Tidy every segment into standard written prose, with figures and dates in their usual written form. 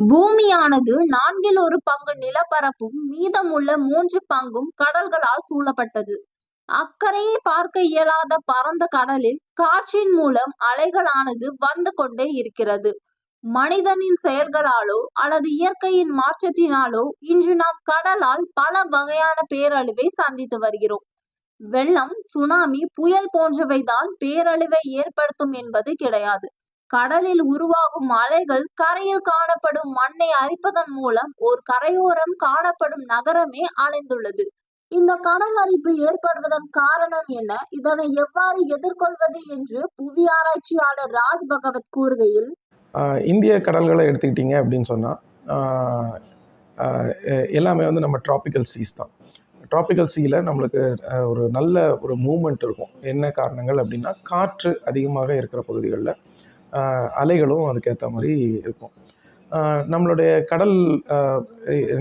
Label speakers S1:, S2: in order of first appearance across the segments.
S1: பூமியானது நான்கில் ஒரு பங்கு நிலப்பரப்பும் மீதமுள்ள 3 பங்கும் கடல்களால் சூழப்பட்டது. அக்கரையை பார்க்க இயலாத பரந்த கடலில் காற்றின் மூலம் அலைகளானது வந்து கொண்டே இருக்கிறது. மனிதனின் செயல்களாலோ அல்லது இயற்கையின் மாற்றத்தினாலோ இன்று நாம் கடலால் பல வகையான பேரழிவை சந்தித்து வருகிறோம். வெள்ளம், சுனாமி, புயல் போன்றவைதான் பேரழிவை ஏற்படுத்தும் என்பது கிடையாது. கடலில் உருவாகும் அலைகள் கரையில் காணப்படும் மண்ணை அரிப்பதன் மூலம் ஒரு கரையோரம் காணப்படும் நகரமே அழிந்துள்ளது. இந்த கடல் அரிப்பு ஏற்படுவதன் காரணம் என்ன, இதனை எவ்வாறு எதிர்கொள்வது என்று புவி ஆராய்ச்சியாளர் ராஜ் பகவத் கூறுகையில்,
S2: இந்திய கடல்களை எடுத்துக்கிட்டீங்க அப்படின்னு சொன்னால் எல்லாமே வந்து நம்ம டிராபிக்கல் சீஸ் தான். டிராபிக்கல் சீல நம்மளுக்கு ஒரு நல்ல ஒரு மூமெண்ட் இருக்கும். என்ன காரணங்கள் அப்படின்னா, காற்று அதிகமாக இருக்கிற பகுதிகளில் அலைகளும் அதுக்கேற்ற மாதிரி இருக்கும். நம்மளுடைய கடல்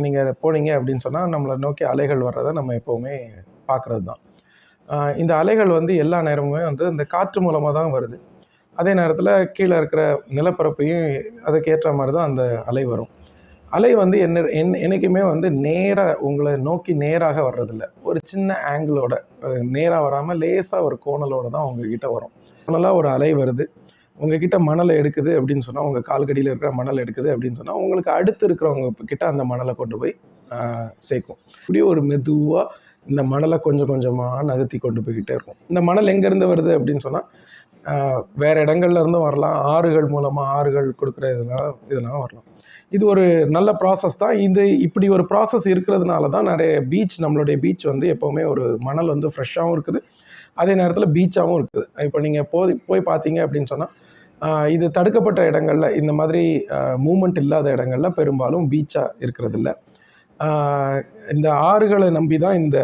S2: நீங்கள் போனீங்க அப்படின்னு சொன்னால் நம்மளை நோக்கி அலைகள் வர்றதை நம்ம எப்போவுமே பார்க்குறது தான். இந்த அலைகள் வந்து எல்லா நேரமுமே வந்து இந்த காற்று மூலமாக தான் வருது. அதே நேரத்தில் கீழே இருக்கிற நிலப்பரப்பையும் அதுக்கேற்ற மாதிரி தான் அந்த அலை வரும். அலை வந்து என்றைக்குமே வந்து நேராக உங்களை நோக்கி நேராக வர்றதில்ல. ஒரு சின்ன ஆங்கிளோட, நேராக வராமல் லேசாக ஒரு கோணலோடு தான் உங்ககிட்ட வரும். கோணலாக ஒரு அலை வருது, உங்ககிட்ட மணலை எடுக்குது அப்படின்னு சொன்னால், உங்கள் கால்கடியில் இருக்கிற மணல் எடுக்குது அப்படின்னு சொன்னால், உங்களுக்கு அடுத்து இருக்கிறவங்க கிட்ட அந்த மணலை கொண்டு போய் சேர்க்கும். இப்படி ஒரு மெதுவாக இந்த மணலை கொஞ்சம் கொஞ்சமாக நகர்த்தி கொண்டு போய்கிட்டே இருக்கும். இந்த மணல் எங்கேருந்து வருது அப்படின்னு சொன்னால், வேறு இடங்கள்ல இருந்தும் வரலாம், ஆறுகள் மூலமாக ஆறுகள் கொடுக்குற இதெல்லாம் வரலாம். இது ஒரு நல்ல ப்ராசஸ் தான். இப்படி ஒரு ப்ராசஸ் இருக்கிறதுனால தான் நிறைய நம்மளுடைய பீச் வந்து எப்போவுமே ஒரு மணல் வந்து ஃப்ரெஷ்ஷாகவும் இருக்குது, அதே நேரத்தில் பீச்சாகவும் இருக்குது. இப்போ நீங்கள் போய் பார்த்தீங்க அப்படின்னு சொன்னால், இது தடுக்கப்பட்ட இடங்களில், இந்த மாதிரி மூமெண்ட் இல்லாத இடங்களில் பெரும்பாலும் பீச்சாக இருக்கிறதில்ல. இந்த ஆறுகளை நம்பி தான் இந்த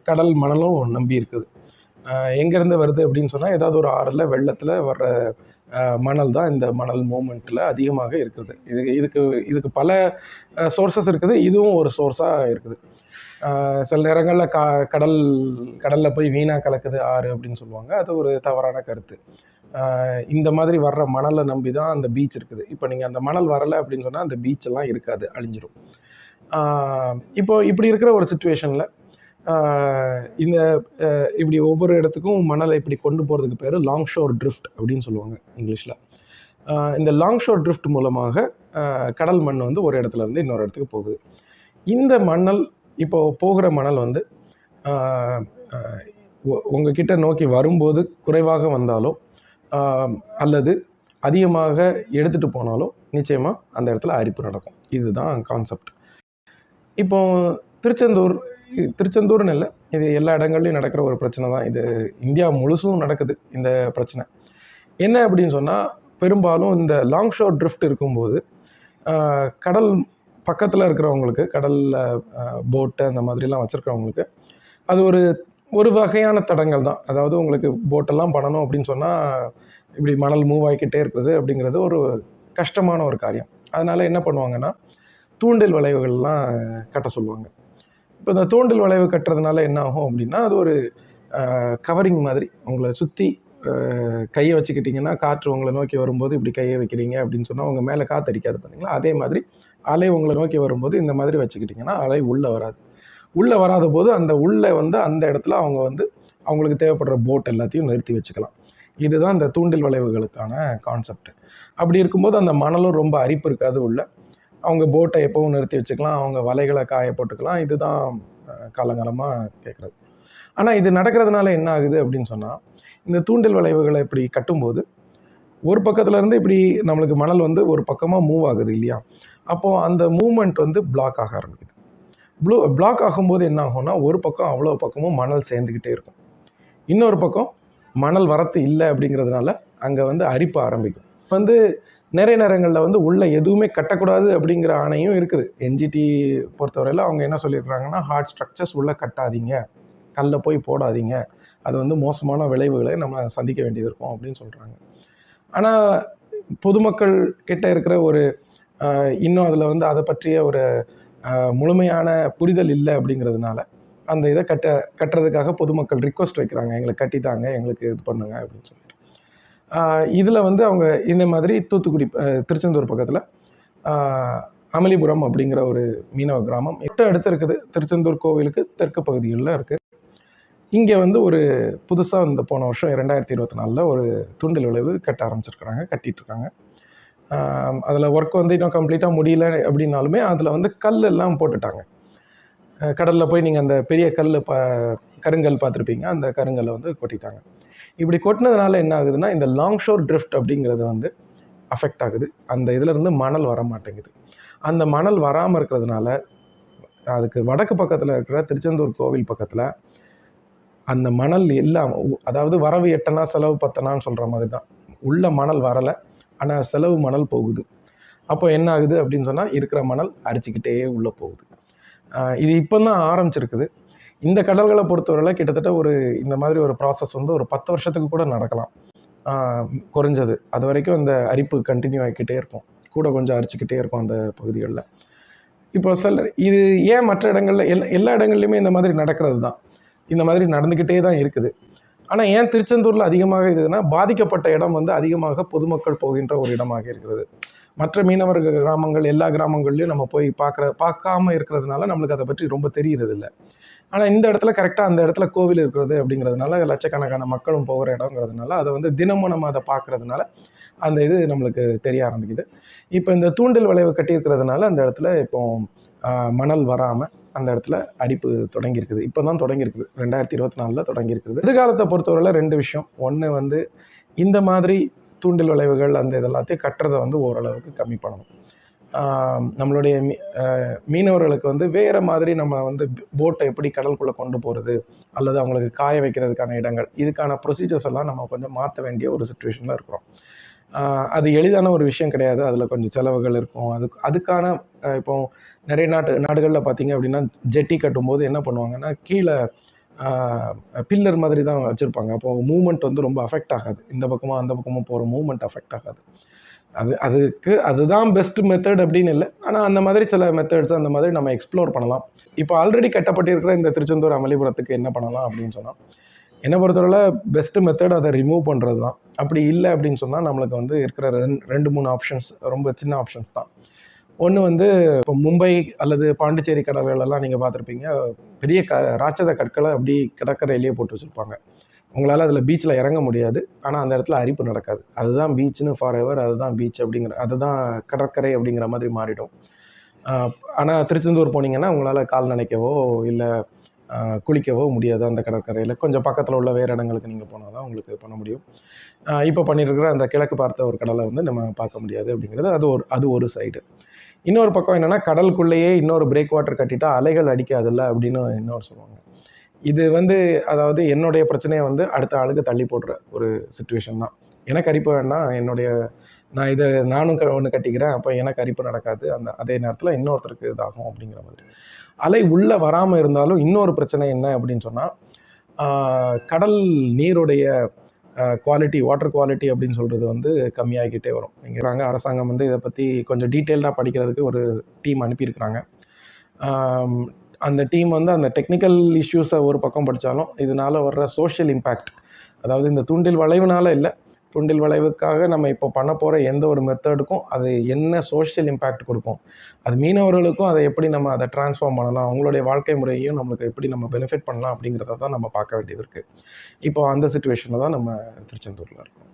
S2: கடல் மணலும் நம்பி இருக்குது. எங்கேருந்து வருது அப்படின்னு சொன்னால், ஏதாவது ஒரு ஆறில் வெள்ளத்தில் வர்ற மணல் தான் இந்த மணல் மூமெண்ட்டில் அதிகமாக இருக்குது. இதுக்கு பல சோர்ஸஸ் இருக்குது, இதுவும் ஒரு சோர்ஸாக இருக்குது. சில நேரங்களில் கடலில் போய் வீணாக கலக்குது ஆறு அப்படின்னு சொல்லுவாங்க. அது ஒரு தவறான கருத்து. இந்த மாதிரி வர்ற மணலை நம்பி தான் அந்த பீச் இருக்குது. இப்போ நீங்கள் அந்த மணல் வரலை அப்படின்னு சொன்னால் அந்த பீச்செல்லாம் இருக்காது, அழிஞ்சிடும். இப்போ இப்படி இருக்கிற ஒரு சுச்சுவேஷனில் இப்படி ஒவ்வொரு இடத்துக்கும் மணலை இப்படி கொண்டு போகிறதுக்கு பேர் லாங் ஷோர் ட்ரிஃப்ட் அப்படின்னு சொல்லுவாங்க இங்கிலீஷில். இந்த லாங் ஷோர் ட்ரிஃப்ட் மூலமாக கடல் மண் வந்து ஒரு இடத்துல இருந்து இன்னொரு இடத்துக்கு போகுது. இந்த மணல், இப்போ போகிற மணல் வந்து உங்ககிட்ட நோக்கி வரும்போது குறைவாக வந்தாலோ அல்லது அதிகமாக எடுத்துகிட்டு போனாலோ நிச்சயமாக அந்த இடத்துல அரிப்பு நடக்கும். இதுதான் கான்செப்ட். இப்போ திருச்செந்தூர்னு இல்லை, இது எல்லா இடங்கள்லையும் நடக்கிற ஒரு பிரச்சனை தான். இது இந்தியா முழுசும் நடக்குது இந்த பிரச்சனை. என்ன அப்படின்னு சொன்னால், பெரும்பாலும் இந்த லாங் ஷோர் ட்ரிஃப்ட் இருக்கும்போது கடல் பக்கத்தில் இருக்கிறவங்களுக்கு, கடலில் போட்டு அந்த மாதிரிலாம் வச்சுருக்கிறவங்களுக்கு அது ஒரு வகையான தடங்கள் தான். அதாவது உங்களுக்கு போட்டெல்லாம் பண்ணணும் அப்படின்னு சொன்னால், இப்படி மணல் மூவ் ஆகிக்கிட்டே இருக்குது அப்படிங்கிறது ஒரு கஷ்டமான ஒரு காரியம். அதனால் என்ன பண்ணுவாங்கன்னா, தூண்டில் வளைவுகள்லாம் கட்ட சொல்லுவாங்க. இப்போ இந்த தூண்டில் வளைவு கட்டுறதுனால என்ன ஆகும் அப்படின்னா, அது ஒரு கவரிங் மாதிரி உங்களை சுற்றி கையை வச்சுக்கிட்டிங்கன்னா, காற்று உங்களை நோக்கி வரும்போது இப்படி கையை வைக்கிறீங்க அப்படின்னு சொன்னால் உங்கள் மேலே காற்று அடிக்காது பார்த்தீங்களா? அதே மாதிரி அலை உங்களை நோக்கி வரும்போது இந்த மாதிரி வச்சுக்கிட்டிங்கன்னா அலை உள்ளே வராது. உள்ளே வராத போது உள்ளே வந்து அந்த இடத்துல அவங்க வந்து அவங்களுக்கு தேவைப்படுற போட் எல்லாத்தையும் நிறுத்தி வச்சுக்கலாம். இதுதான் இந்த தூண்டில் வளைவுகளுக்கான கான்செப்ட். அப்படி இருக்கும்போது அந்த மணலும் ரொம்ப அரிப்பு இருக்காது உள்ள. அவங்க போட்டை எப்பவும் நிறுத்தி வச்சுக்கலாம், அவங்க வலைகளை காய போட்டுக்கலாம். இதுதான் காலங்காலமாக கேட்குறது. ஆனால் இது நடக்கிறதுனால என்ன ஆகுது அப்படின்னு சொன்னால், இந்த தூண்டில் வளைவுகளை இப்படி கட்டும்போது ஒரு பக்கத்துலேருந்து இப்படி நம்மளுக்கு மணல் வந்து ஒரு பக்கமாக மூவ் ஆகுது இல்லையா? அப்போது அந்த மூமெண்ட் வந்து பிளாக் ஆக ஆரம்பிக்குது. பிளாக் ஆகும்போது என்ன ஆகும்னா, ஒரு பக்கம் அவ்வளோ பக்கமும் மணல் சேர்ந்துக்கிட்டே இருக்கும், இன்னொரு பக்கம் மணல் வரத்து இல்லை அப்படிங்கிறதுனால அங்கே வந்து அரிப்பு ஆரம்பிக்கும். வந்து நிறைய நேரங்களில் வந்து உள்ளே எதுவுமே கட்டக்கூடாது அப்படிங்கிற ஆணையும் இருக்குது. என்ஜிடி பொறுத்தவரையில் அவங்க என்ன சொல்லியிருக்கிறாங்கன்னா, ஹார்ட் ஸ்ட்ரக்சர்ஸ் உள்ளே கட்டாதீங்க, கல்லை போய் போடாதீங்க, அது வந்து மோசமான விளைவுகளை நம்ம சந்திக்க வேண்டியது இருக்கும் அப்படின்னு சொல்கிறாங்க. ஆனால் பொதுமக்கள் கிட்ட இருக்கிற ஒரு இன்னும் அதில் வந்து அதை பற்றிய ஒரு முழுமையான புரிதல் இல்லை அப்படிங்கிறதுனால அந்த இதை கட்டுறதுக்காக பொதுமக்கள் ரிக்வஸ்ட் வைக்கிறாங்க, எங்களுக்கு கட்டித்தாங்க, எங்களுக்கு இது பண்ணுங்க அப்படின்னு சொல்லிட்டு. இதில் வந்து அவங்க இந்த மாதிரி திருச்செந்தூர் பக்கத்தில் அமளிபுரம் அப்படிங்கிற ஒரு மீனவ கிராமம் அடுத்து இருக்குது. திருச்செந்தூர் கோவிலுக்கு தெற்கு பகுதிகளில் இருக்குது. இங்கே வந்து ஒரு புதுசாக இந்த போன வருஷம் 2024 ஒரு தூண்டில் விளைவு கட்ட ஆரம்பிச்சிருக்கிறாங்க, கட்டிகிட்ருக்காங்க. அதில் ஒர்க் வந்து இன்னும் கம்ப்ளீட்டாக முடியல அப்படின்னாலுமே அதில் வந்து கல் எல்லாம் போட்டுட்டாங்க. கடலில் போய் நீங்கள் அந்த பெரிய கருங்கல் பார்த்துருப்பீங்க, அந்த கருங்கல்லை வந்து கொட்டிட்டாங்க. இப்படி கொட்டினதுனால என்ன ஆகுதுன்னா, இந்த லாங் ஷோர் ட்ரிஃப்ட் அப்படிங்கிறது வந்து அஃபெக்ட் ஆகுது. அந்த இதிலேருந்து மணல் வர மாட்டேங்குது. அந்த மணல் வராமல் இருக்கிறதுனால அதுக்கு வடக்கு பக்கத்தில் இருக்கிற திருச்செந்தூர் கோவில் பக்கத்தில் அந்த மணல் இல்லாமல், அதாவது வரவு எட்டனா செலவு பத்தனான்னு சொல்கிற மாதிரி தான், உள்ள மணல் வரலை, ஆனால் செலவு மணல் போகுது. அப்போ என்ன ஆகுது அப்படின்னு சொன்னால், இருக்கிற மணல் அரிச்சிக்கிட்டே உள்ளே போகுது. இது இப்போ தான் ஆரம்பிச்சிருக்குது. இந்த கடல்களை பொறுத்தவரை கிட்டத்தட்ட இந்த மாதிரி ஒரு ப்ராசஸ் வந்து ஒரு 10 வருஷத்துக்கு கூட நடக்கலாம், குறைஞ்சது. அது வரைக்கும் இந்த அரிப்பு கண்டினியூ ஆகிக்கிட்டே இருக்கும், கூட கொஞ்சம் அரிச்சிக்கிட்டே இருக்கும் அந்த பகுதிகளில். இப்போ இது ஏன் மற்ற இடங்களில் எல்லா இடங்கள்லையுமே இந்த மாதிரி நடக்கிறது தான், இந்த மாதிரி நடந்துக்கிட்டே தான் இருக்குது. ஆனால் ஏன் திருச்செந்தூரில் அதிகமாக இருக்குதுன்னா, பாதிக்கப்பட்ட இடம் வந்து அதிகமாக பொதுமக்கள் போகின்ற ஒரு இடமாக இருக்கிறது. மற்ற மீனவர்கள் கிராமங்கள் எல்லா கிராமங்கள்லையும் நம்ம போய் பார்க்காம இருக்கிறதுனால நம்மளுக்கு அதை பற்றி ரொம்ப தெரியறதில்லை. ஆனால் இந்த இடத்துல கரெக்டாக அந்த இடத்துல கோவில் இருக்கிறது அப்படிங்கிறதுனால, லட்சக்கணக்கான மக்களும் போகிற இடங்கிறதுனால, அதை வந்து தினமும் நம்ம அதை பார்க்கறதுனால அந்த இது நம்மளுக்கு தெரிய ஆரம்பிக்குது. இப்போ இந்த தூண்டில் வளைவு கட்டியிருக்கிறதுனால அந்த இடத்துல இப்போ மணல் வராமல் அந்த இடத்துல அடிப்பு தொடங்கியிருக்குது. இப்போ தான் தொடங்கியிருக்குது, 2024 தொடங்கியிருக்குது. எதிர்காலத்தை பொறுத்தவரையில் 2 விஷயம். ஒன்று வந்து இந்த மாதிரி தூண்டில் வளைவுகள் அந்த இதெல்லாத்தையும் கட்டுறதை வந்து ஓரளவுக்கு கம்மி பண்ணணும். நம்மளுடைய மீனவர்களுக்கு வந்து வேறு மாதிரி நம்ம வந்து போட்டை எப்படி கடலுக்குள்ளே கொண்டு போகிறது, அல்லது அவங்களுக்கு காய வைக்கிறதுக்கான இடங்கள், இதுக்கான ப்ரொசீஜர்ஸ் எல்லாம் நம்ம கொஞ்சம் மாற்ற வேண்டிய ஒரு சுச்சுவேஷனில் இருக்கிறோம். அது எளிதான ஒரு விஷயம் கிடையாது, அதில் கொஞ்சம் செலவுகள் இருக்கும். அதுக்கான இப்போ நிறைய நாடுகளில் பார்த்தீங்க அப்படின்னா, ஜெட்டி கட்டும்போது என்ன பண்ணுவாங்கன்னா, கீழே பில்லர் மாதிரி தான் வச்சுருப்பாங்க. அப்போது மூமெண்ட் வந்து ரொம்ப அஃபெக்ட் ஆகாது, இந்த பக்கமாக அந்த பக்கமாக போகிற மூமெண்ட் அஃபெக்ட் ஆகாது. அதுதான் பெஸ்ட் மெத்தட் அப்படின்னு இல்லை, ஆனால் அந்த மாதிரி சில மெத்தட்ஸ் அந்த மாதிரி நம்ம எக்ஸ்ப்ளோர் பண்ணலாம். இப்போ ஆல்ரெடி கட்டப்பட்டிருக்கிற இந்த திருச்செந்தூர் அமளிபுரத்துக்கு என்ன பண்ணலாம் அப்படின்னு சொன்னால், என்னை பொறுத்தவரை பெஸ்ட் மெத்தட் அதை ரிமூவ் பண்ணுறது தான். அப்படி இல்லை அப்படின்னு சொன்னால் நம்மளுக்கு வந்து இருக்கிற 2-3 ஆப்ஷன்ஸ் ரொம்ப சின்ன ஆப்ஷன்ஸ் தான். ஒன்று வந்து இப்போ மும்பை அல்லது பாண்டிச்சேரி கடல்களெல்லாம் நீங்கள் பார்த்துருப்பீங்க, பெரிய ராட்சத கற்களை அப்படி கடற்கரையிலேயே போட்டு வச்சுருப்பாங்க. உங்களால் அதில் பீச்சில் இறங்க முடியாது, ஆனால் அந்த இடத்துல அரிப்பு நடக்காது. அதுதான் பீச்சுன்னு ஃபார் எவர், அதுதான் பீச் அதுதான் கடற்கரை அப்படிங்கிற மாதிரி மாறிடும். ஆனால் திருச்செந்தூர் போனீங்கன்னா உங்களால் கால் நனைக்கவோ இல்லை குளிக்கவோ முடியாது அந்த கடற்கரையில். கொஞ்சம் பக்கத்தில் உள்ள வேறு இடங்களுக்கு நீங்கள் போனால் தான் உங்களுக்கு பண்ண முடியும். இப்போ பண்ணியிருக்கிற அந்த கிழக்கு பார்த்த ஒரு கடலை வந்து நம்ம பார்க்க முடியாது அப்படிங்கிறது அது ஒரு சைடு. இன்னொரு பக்கம் என்னென்னா, கடலுக்குள்ளேயே இன்னொரு பிரேக் வாட்டர் கட்டிட்டா அலைகள் அடிக்காதில்ல அப்படின்னு இன்னொரு சொல்லுவாங்க. இது வந்து அதாவது என்னுடைய பிரச்சனையை வந்து அடுத்த ஆளுக்கு தள்ளி போடுற ஒரு சுச்சுவேஷன் தான். எனக்கு அரிப்பு வேணாம், நானும் ஒன்று கட்டிக்கிறேன், அப்போ எனக்கு அரிப்பு நடக்காது, அதே நேரத்தில் இன்னொருத்தருக்கு இதாகும் அப்படிங்கிற மாதிரி. அலை உள்ளே வராமல் இருந்தாலும் இன்னொரு பிரச்சனை என்ன அப்படின்னு சொன்னால், கடல் நீருடைய குவாலிட்டி, வாட்டர் குவாலிட்டி அப்படின்னு சொல்கிறது வந்து கம்மியாகிக்கிட்டே வரும். நீங்கள் அரசாங்கம் வந்து இதை பற்றி கொஞ்சம் டீட்டெயில்டாக படிக்கிறதுக்கு ஒரு டீம் அனுப்பியிருக்கிறாங்க. அந்த டீம் வந்து அந்த டெக்னிக்கல் இஷ்யூஸை ஒரு பக்கம் படித்தாலும், இதனால் வர்ற சோஷியல் இம்பேக்ட், அதாவது இந்த தூண்டில் வளைவுனால இல்லை, தூண்டில் வளைவுக்காக நம்ம இப்போ பண்ண போகிற எந்த ஒரு மெத்தடுக்கும் அது என்ன சோஷியல் இம்பேக்ட் கொடுக்கும், அது மீனவர்களுக்கும் அதை எப்படி நம்ம அதை டிரான்ஸ்ஃபார்ம் பண்ணலாம், அவங்களுடைய வாழ்க்கை முறையையும் நம்மளுக்கு எப்படி நம்ம பெனிஃபிட் பண்ணலாம் அப்படிங்கிறத தான் நம்ம பார்க்க வேண்டியது இருக்குது. இப்போ அந்த சுச்சுவேஷனில் தான் நம்ம திருச்செந்தூரில் இருக்கோம்.